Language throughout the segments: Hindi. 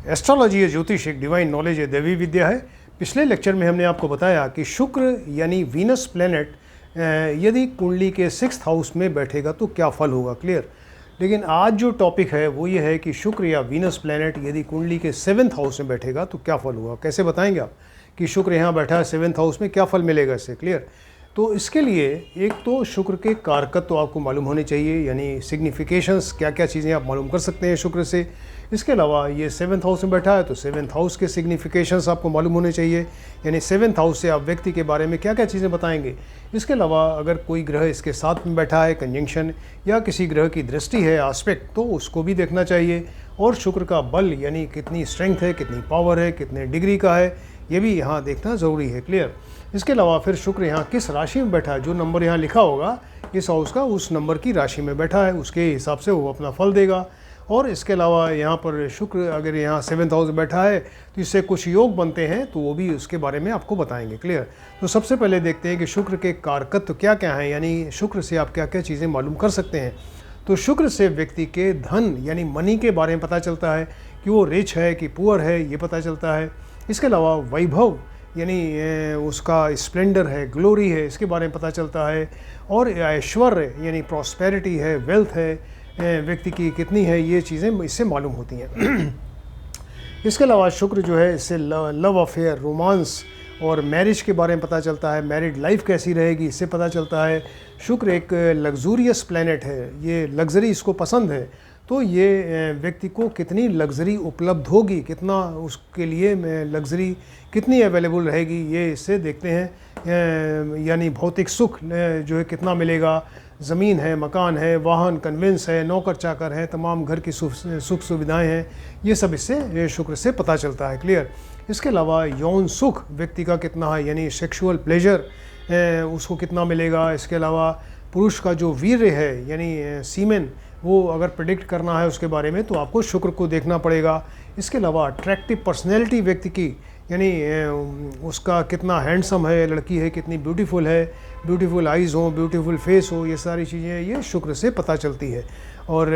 एस्ट्रोलॉजी है ज्योतिष, एक डिवाइन नॉलेज है, दैवी विद्या है। पिछले लेक्चर में हमने आपको बताया कि शुक्र यानी वीनस प्लैनेट यदि कुंडली के 6th हाउस में बैठेगा तो क्या फल होगा, क्लियर। लेकिन आज जो टॉपिक है वो ये है कि शुक्र या वीनस प्लैनेट यदि कुंडली के 7th हाउस में बैठेगा तो क्या फल होगा। कैसे बताएंगे आप कि शुक्र यहाँ बैठा है 7th हाउस में, क्या फल मिलेगा इससे, क्लियर। तो इसके लिए एक तो शुक्र के कारकत्व तो आपको मालूम होने चाहिए, यानी सिग्निफिकेशंस, क्या क्या चीज़ें आप मालूम कर सकते हैं शुक्र से। इसके अलावा ये 7th हाउस में बैठा है तो 7th हाउस के सिग्निफिकेशंस आपको मालूम होने चाहिए, यानी 7th हाउस से आप व्यक्ति के बारे में क्या क्या चीज़ें बताएंगे। इसके अलावा अगर कोई ग्रह इसके साथ में बैठा है, कंजंक्शन, या किसी ग्रह की दृष्टि है, आस्पेक्ट, तो उसको भी देखना चाहिए। और शुक्र का बल यानी कितनी स्ट्रेंथ है, कितनी पावर है, कितने डिग्री का है, ये भी यहाँ देखना ज़रूरी है, क्लियर। इसके अलावा फिर शुक्र यहाँ किस राशि में बैठा है, जो नंबर यहाँ लिखा होगा इस हाउस का, उस नंबर की राशि में बैठा है, उसके हिसाब से वो अपना फल देगा। और इसके अलावा यहाँ पर शुक्र अगर यहाँ 7th हाउस में बैठा है तो इससे कुछ योग बनते हैं, तो वो भी उसके बारे में आपको बताएंगे, क्लियर। तो सबसे पहले देखते हैं कि शुक्र के कारकत्व क्या क्या हैं, यानी शुक्र से आप क्या क्या चीज़ें मालूम कर सकते हैं। तो शुक्र से व्यक्ति के धन यानी मनी के बारे में पता चलता है कि वो रिच है कि पुअर है, ये पता चलता है। इसके अलावा वैभव यानी उसका स्प्लेंडर है, ग्लोरी है, इसके बारे में पता चलता है। और ऐश्वर्य यानी प्रॉस्पेरिटी है, वेल्थ है, व्यक्ति की कितनी है, ये चीज़ें इससे मालूम होती हैं। इसके अलावा शुक्र जो है इससे लव अफेयर, रोमांस और मैरिज के बारे में पता चलता है, मैरिड लाइफ कैसी रहेगी इससे पता चलता है। शुक्र एक लग्जूरियस प्लैनेट है, ये लग्जरी इसको पसंद है, तो ये व्यक्ति को कितनी लग्जरी उपलब्ध होगी, कितना उसके लिए लग्जरी कितनी अवेलेबल रहेगी, ये इससे देखते हैं। यानी भौतिक सुख जो है कितना मिलेगा, ज़मीन है, मकान है, वाहन, कन्वेंस है, नौकर चाकर है, तमाम घर की सुख सुविधाएं हैं, ये सब इससे शुक्र से पता चलता है, क्लियर। इसके अलावा यौन सुख व्यक्ति का कितना है, यानी सेक्सुअल प्लेजर उसको कितना मिलेगा। इसके अलावा पुरुष का जो वीर्य है यानी सीमेन, वो अगर प्रेडिक्ट करना है उसके बारे में तो आपको शुक्र को देखना पड़ेगा। इसके अलावा अट्रैक्टिव पर्सनैलिटी व्यक्ति की, यानी उसका कितना हैंडसम है, लड़की है कितनी ब्यूटीफुल है, ब्यूटीफुल आइज़ हो, ब्यूटीफुल फेस हो, ये सारी चीज़ें ये शुक्र से पता चलती है। और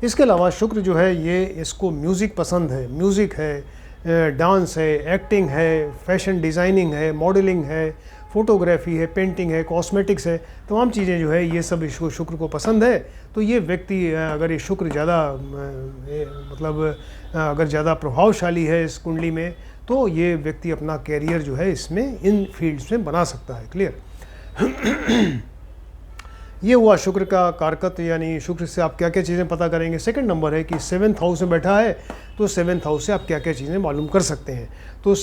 इसके अलावा शुक्र जो है ये इसको म्यूज़िक पसंद है, म्यूज़िक है, डांस है, एक्टिंग है, फैशन डिज़ाइनिंग है, मॉडलिंग है, फोटोग्राफी है, पेंटिंग है, कॉस्मेटिक्स है, तमाम चीज़ें जो है ये सब इसको शुक्र को पसंद है। तो ये व्यक्ति अगर ये शुक्र ज़्यादा मतलब अगर ज़्यादा प्रभावशाली है इस कुंडली में, तो ये व्यक्ति अपना कैरियर जो है इसमें इन फील्ड्स में बना सकता है, क्लियर। ये हुआ शुक्र का कारकत्व, यानी शुक्र से आप क्या क्या चीज़ें पता करेंगे। सेकंड नंबर है कि 7th हाउस में बैठा है तो 7th हाउस से आप क्या क्या चीज़ें मालूम कर सकते हैं। तो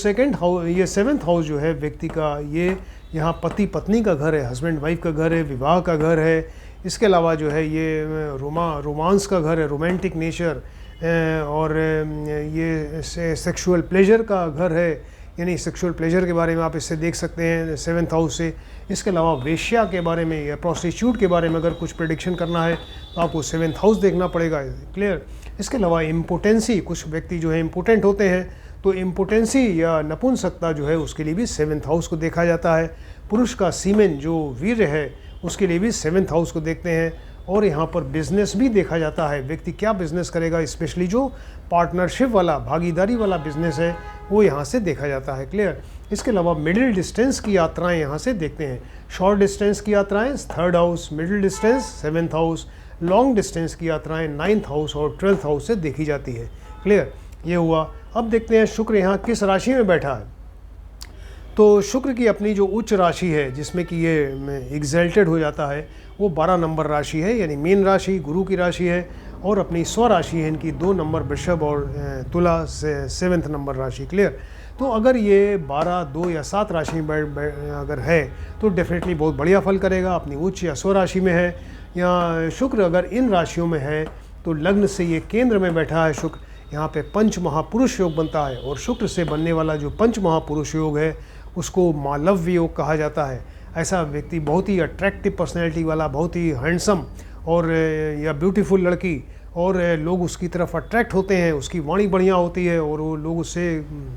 ये 7th हाउस जो है व्यक्ति का, ये यहाँ पति पत्नी का घर है, हस्बैंड वाइफ का घर है, विवाह का घर है। इसके अलावा जो है ये रोमांस का घर है, रोमांटिक नेचर, और ये सेक्सुअल प्लेजर का घर है, यानी सेक्सुअल प्लेजर के बारे में आप इससे देख सकते हैं 7th हाउस से। इसके अलावा वेश्या के बारे में या प्रोस्टिट्यूट के बारे में अगर कुछ प्रेडिक्शन करना है तो आपको 7th हाउस देखना पड़ेगा, क्लियर। इसके अलावा इम्पोटेंसी, कुछ व्यक्ति जो है इम्पोटेंट होते हैं, तो इम्पोटेंसी या नपुंसकता जो है उसके लिए भी 7th हाउस को देखा जाता है। पुरुष का सीमेन जो वीर्य है उसके लिए भी 7th हाउस को देखते हैं। और यहाँ पर बिजनेस भी देखा जाता है, व्यक्ति क्या बिजनेस करेगा, स्पेशली जो पार्टनरशिप वाला, भागीदारी वाला बिजनेस है वो यहाँ से देखा जाता है, क्लियर। इसके अलावा मिडिल डिस्टेंस की यात्राएं यहाँ से देखते हैं। शॉर्ट डिस्टेंस की यात्राएं 3rd house, middle distance 7th house, long distance की यात्राएं 9th हाउस और 12th हाउस से देखी जाती है, क्लियर। ये हुआ। अब देखते हैं शुक्र यहाँ किस राशि में बैठा है। तो शुक्र की अपनी जो उच्च राशि है जिसमें कि ये एग्जल्टेड हो जाता है, वो 12 नंबर राशि है, यानी मीन राशि गुरु की राशि है। और अपनी स्वराशि है इनकी 2 नंबर वृषभ और तुला से 7th नंबर राशि, क्लियर। तो अगर ये 12, 2 या 7 राशि में अगर है तो डेफिनेटली बहुत बढ़िया फल करेगा, अपनी उच्च या स्वराशि में है। या शुक्र अगर इन राशियों में है तो लग्न से ये केंद्र में बैठा है शुक्र, यहाँ पे पंच महापुरुष योग बनता है। और शुक्र से बनने वाला जो पंच महापुरुष योग है उसको मालव्य योग कहा जाता है। ऐसा व्यक्ति बहुत ही अट्रैक्टिव पर्सनैलिटी वाला, बहुत ही हैंडसम और या ब्यूटीफुल लड़की, और लोग उसकी तरफ अट्रैक्ट होते हैं, उसकी वाणी बढ़िया होती है और वो लोग उससे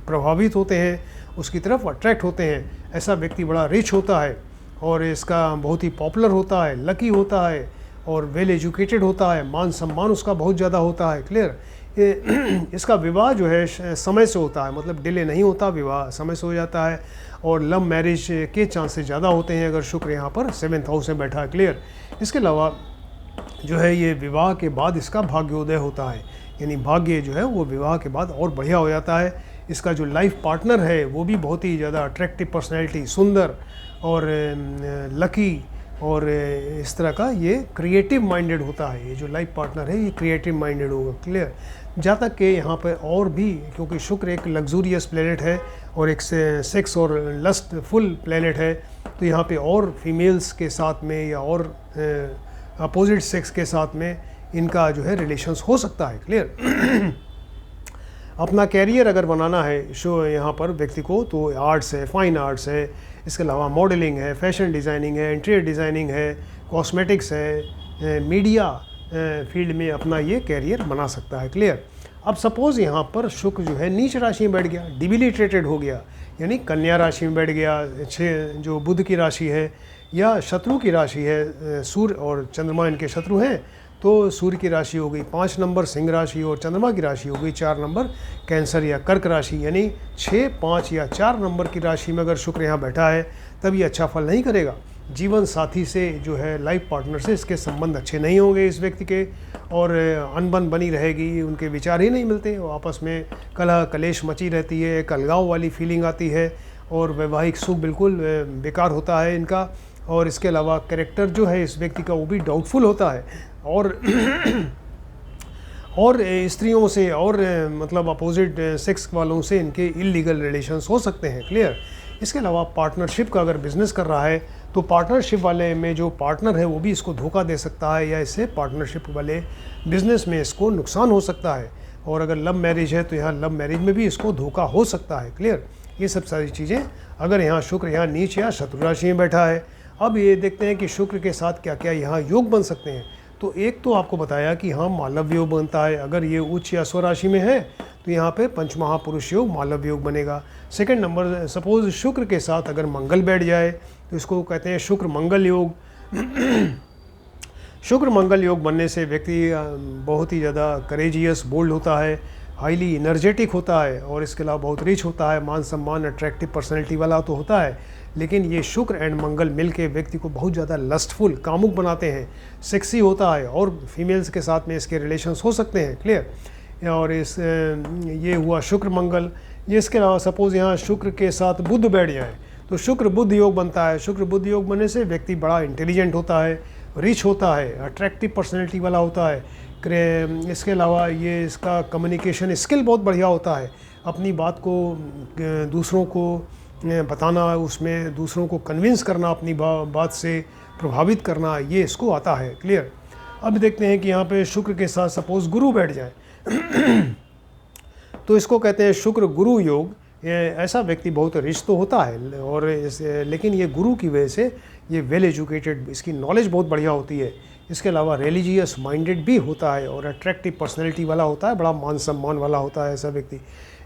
प्रभावित होते हैं, उसकी तरफ अट्रैक्ट होते हैं। ऐसा व्यक्ति बड़ा रिच होता है और इसका बहुत ही पॉपुलर होता है, लकी होता है और वेल एजुकेटेड होता है, मान सम्मान उसका बहुत ज़्यादा होता है, क्लियर। इसका विवाह जो है समय से होता है, मतलब डिले नहीं होता, विवाह समय से हो जाता है। और लव मैरिज के चांसेस ज़्यादा होते हैं अगर शुक्र यहाँ पर 7th हाउस में बैठा है। क्लियर। इसके अलावा जो है ये विवाह के बाद इसका भाग्योदय होता है, यानी भाग्य जो है वो विवाह के बाद और बढ़िया हो जाता है। इसका जो लाइफ पार्टनर है वो भी बहुत ही ज़्यादा अट्रैक्टिव पर्सनैलिटी, सुंदर और लकी और इस तरह का ये क्रिएटिव माइंडेड होता है। ये जो लाइफ पार्टनर है ये क्रिएटिव माइंडेड होगा। क्लियर। जहाँ तक कि यहाँ पर और भी, क्योंकि शुक्र एक लग्जूरियस प्लेनेट है और एक सेक्स और लस्टफुल प्लेनेट है, तो यहाँ पे और फीमेल्स के साथ में या और अपोजिट सेक्स के साथ में इनका जो है रिलेशंस हो सकता है। क्लियर। अपना कैरियर अगर बनाना है शो यहाँ पर व्यक्ति को, तो आर्ट्स है, फाइन आर्ट्स है, इसके अलावा मॉडलिंग है, फैशन डिज़ाइनिंग है, इंटीरियर डिज़ाइनिंग है, कॉस्मेटिक्स है, मीडिया फील्ड में अपना ये कैरियर बना सकता है। क्लियर। अब सपोज़ यहाँ पर शुक्र जो है नीच राशि में बैठ गया, डिबिलिटेटेड हो गया, यानी कन्या राशि में बैठ गया, जो बुध की राशि है या शत्रु की राशि है, सूर्य और चंद्रमा इनके शत्रु हैं, तो सूर्य की राशि हो गई 5 नंबर सिंह राशि और चंद्रमा की राशि हो गई 4 नंबर कैंसर या कर्क राशि, यानी 6, 5 या 4 नंबर की राशि में अगर शुक्र यहाँ बैठा है तब ये अच्छा फल नहीं करेगा। जीवन साथी से जो है लाइफ पार्टनर से इसके संबंध अच्छे नहीं होंगे इस व्यक्ति के, और अनबन बनी रहेगी, उनके विचार ही नहीं मिलते, आपस में कलह कलेश मची रहती है, एक अलगाव वाली फीलिंग आती है और वैवाहिक सुख बिल्कुल बेकार होता है इनका। और इसके अलावा कैरेक्टर जो है इस व्यक्ति का वो भी डाउटफुल होता है, और स्त्रियों से और मतलब अपोजिट सेक्स वालों से इनके इलीगल रिलेशंस हो सकते हैं। क्लियर। इसके अलावा पार्टनरशिप का अगर बिज़नेस कर रहा है तो पार्टनरशिप वाले में जो पार्टनर है वो भी इसको धोखा दे सकता है, या इससे पार्टनरशिप वाले बिज़नेस में इसको नुकसान हो सकता है। और अगर लव मैरिज है तो यहाँ लव मैरिज में भी इसको धोखा हो सकता है। क्लियर। ये सब सारी चीज़ें अगर यहाँ शुक्र यहाँ नीच या शत्रु राशि में बैठा है। अब ये देखते हैं कि शुक्र के साथ क्या क्या यहाँ योग बन सकते हैं। तो एक तो आपको बताया कि हाँ मालव योग बनता है, अगर ये उच्च या स्वराशि में है तो यहाँ पे पंचमहापुरुष योग मालव योग बनेगा। सेकंड नंबर, सपोज शुक्र के साथ अगर मंगल बैठ जाए तो इसको कहते हैं शुक्र मंगल योग। शुक्र मंगल योग बनने से व्यक्ति बहुत ही ज़्यादा करेजियस, बोल्ड होता है, हाईली एनर्जेटिक होता है, और इसके अलावा बहुत रिच होता है, मान सम्मान, अट्रैक्टिव पर्सनैलिटी वाला तो होता है। लेकिन ये शुक्र एंड मंगल मिलके व्यक्ति को बहुत ज़्यादा लस्टफुल, कामुक बनाते हैं, सेक्सी होता है, और फीमेल्स के साथ में इसके रिलेशंस हो सकते हैं। क्लियर। और ये हुआ शुक्र मंगल। ये इसके अलावा सपोज़ यहाँ शुक्र के साथ बुध बैठ जाए तो शुक्र बुध योग बनता है। शुक्र बुध योग बनने से व्यक्ति बड़ा इंटेलिजेंट होता है, रिच होता है, अट्रैक्टिव पर्सनैलिटी वाला होता है। इसके अलावा ये इसका कम्युनिकेशन स्किल बहुत बढ़िया होता है, अपनी बात को दूसरों को बताना, उसमें दूसरों को कन्विंस करना, अपनी बात से प्रभावित करना, ये इसको आता है। क्लियर। अब देखते हैं कि यहाँ पे शुक्र के साथ सपोज गुरु बैठ जाए तो इसको कहते हैं शुक्र गुरु योग। ऐसा व्यक्ति बहुत रिच तो होता है, और लेकिन ये गुरु की वजह से ये वेल एजुकेटेड, इसकी नॉलेज बहुत बढ़िया होती है। इसके अलावा रिलीजियस माइंडेड भी होता है और अट्रैक्टिव पर्सनैलिटी वाला होता है, बड़ा मान सम्मान वाला होता है ऐसा व्यक्ति।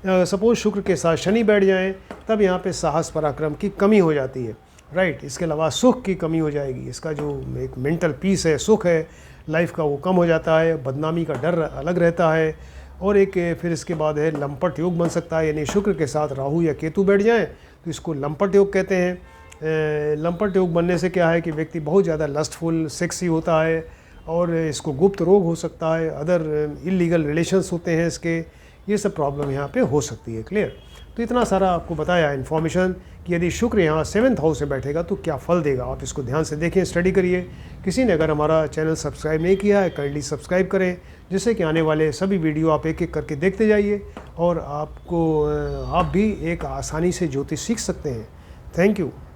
सपोज शुक्र के साथ शनि बैठ जाएं तब यहाँ पे साहस पराक्रम की कमी हो जाती है। राइट। इसके अलावा सुख की कमी हो जाएगी, इसका जो एक मेंटल पीस है, सुख है लाइफ का, वो कम हो जाता है, बदनामी का डर अलग रहता है। और एक फिर इसके बाद है लंपट योग बन सकता है, यानी शुक्र के साथ राहु या केतु बैठ जाएं तो इसको लंपट योग कहते हैं। लंपट योग बनने से क्या है कि व्यक्ति बहुत ज़्यादा लस्टफुल, सेक्सी होता है, और इसको गुप्त रोग हो सकता है, अदर इलीगल रिलेशंस होते हैं इसके, ये सब प्रॉब्लम यहाँ पे हो सकती है। क्लियर। तो इतना सारा आपको बताया इन्फॉर्मेशन कि यदि शुक्र यहाँ 7th हाउस में बैठेगा तो क्या फल देगा। आप इसको ध्यान से देखें, स्टडी करिए। किसी ने अगर हमारा चैनल सब्सक्राइब नहीं किया है, काइंडली सब्सक्राइब करें, जिससे कि आने वाले सभी वीडियो आप एक एक करके देखते जाइए और आप भी एक आसानी से ज्योतिष सीख सकते हैं। Thank you.